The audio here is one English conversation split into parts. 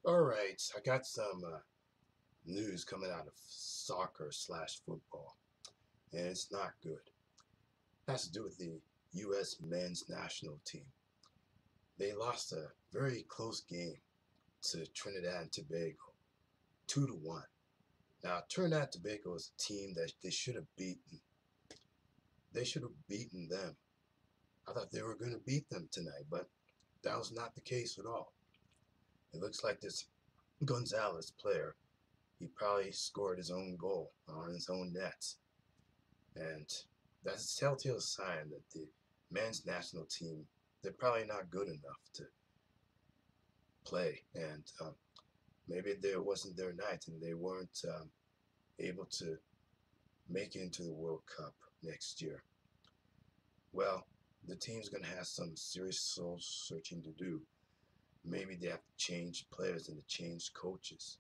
All right, I got some news coming out of soccer slash football, and it's not good. It has to do with the U.S. men's national team. They lost a very close game to Trinidad and Tobago, 2-1. Now, Trinidad and Tobago is a team that they should have beaten. They should have beaten them. I thought they were going to beat them tonight, but that was not the case at all. It looks like this Gonzalez player, he probably scored his own goal on his own net. And that's a telltale sign that the men's national team, they're probably not good enough to play. And maybe there wasn't their night and they weren't able to make it into the World Cup next year. Well, the team's going to have some serious soul searching to do. Maybe they have to change players and to change coaches.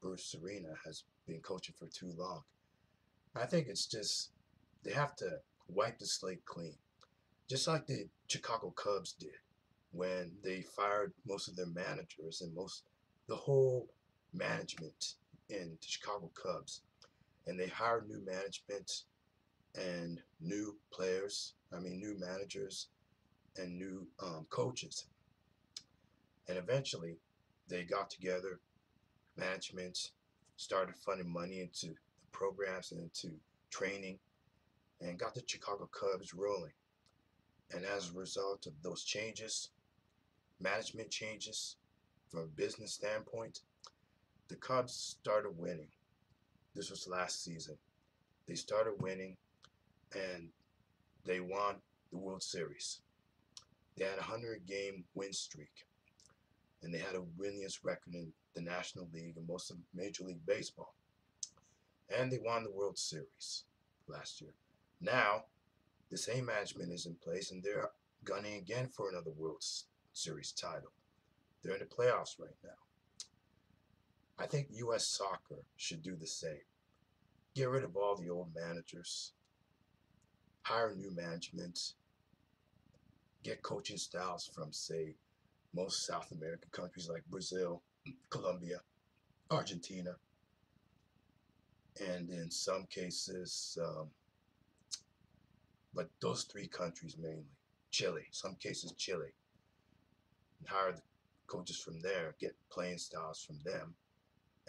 Bruce Arena has been coaching for too long. I think it's just they have to wipe the slate clean, just like the Chicago Cubs did when they fired most of their managers and the whole management in the Chicago Cubs, and they hired new management and new players. I mean, new managers and new coaches, and eventually they got together. Management started funding money into the programs and into training, and got the Chicago Cubs rolling. And as a result of those changes, management changes, from a business standpoint, the Cubs started winning. This was last season. They started winning and they won the World Series. They had a 100-game win streak and they had a winningest record in the National League and most of Major League Baseball. And they won the World Series last year. Now, the same management is in place and they're gunning again for another World Series title. They're in the playoffs right now. I think U.S. soccer should do the same. Get rid of all the old managers, hire new management, get coaching styles from, say, most South American countries like Brazil, Colombia, Argentina, and in some cases, but those three countries mainly, Chile, some cases Chile, and hire the coaches from there, get playing styles from them,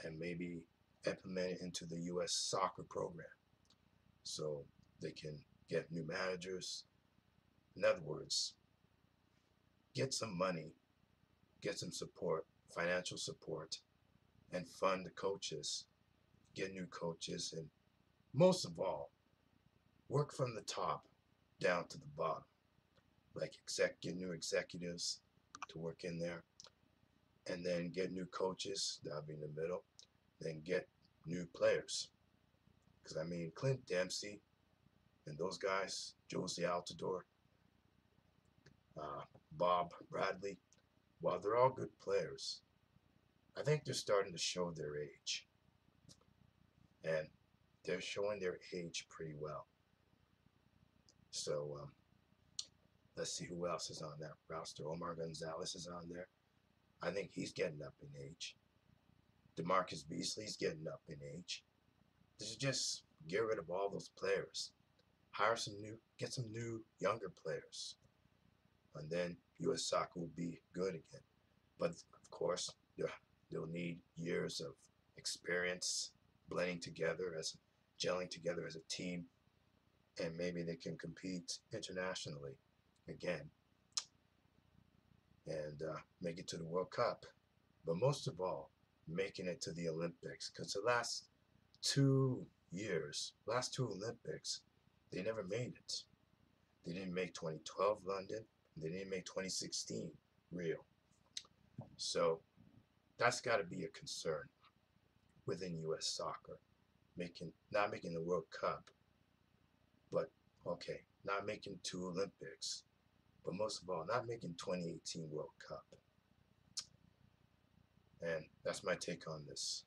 and maybe implement it into the U.S. soccer program so they can get new managers. In other words, get some money, get some support, financial support, and fund the coaches, get new coaches, and most of all, work from the top down to the bottom. Like get new executives to work in there, and then get new coaches, that'll be in the middle, then get new players. Because I mean, Clint Dempsey and those guys, Josie Altidore, Bob Bradley, while they're all good players, I think they're starting to show their age. And they're showing their age pretty well. So let's see who else is on that roster. Omar Gonzalez is on there. I think he's getting up in age. DeMarcus Beasley's getting up in age. This is just get rid of all those players. Get some new, younger players. And then U.S. soccer will be good again. But of course, they'll need years of experience blending together gelling together as a team, and maybe they can compete internationally again and make it to the World Cup. But most of all, making it to the Olympics, because the last two Olympics, they never made it. They didn't make 2012 London. They didn't make 2016 Rio. So that's got to be a concern within U.S. soccer, not making the World Cup, but okay, not making two Olympics, but most of all, not making 2018 World Cup. And that's my take on this.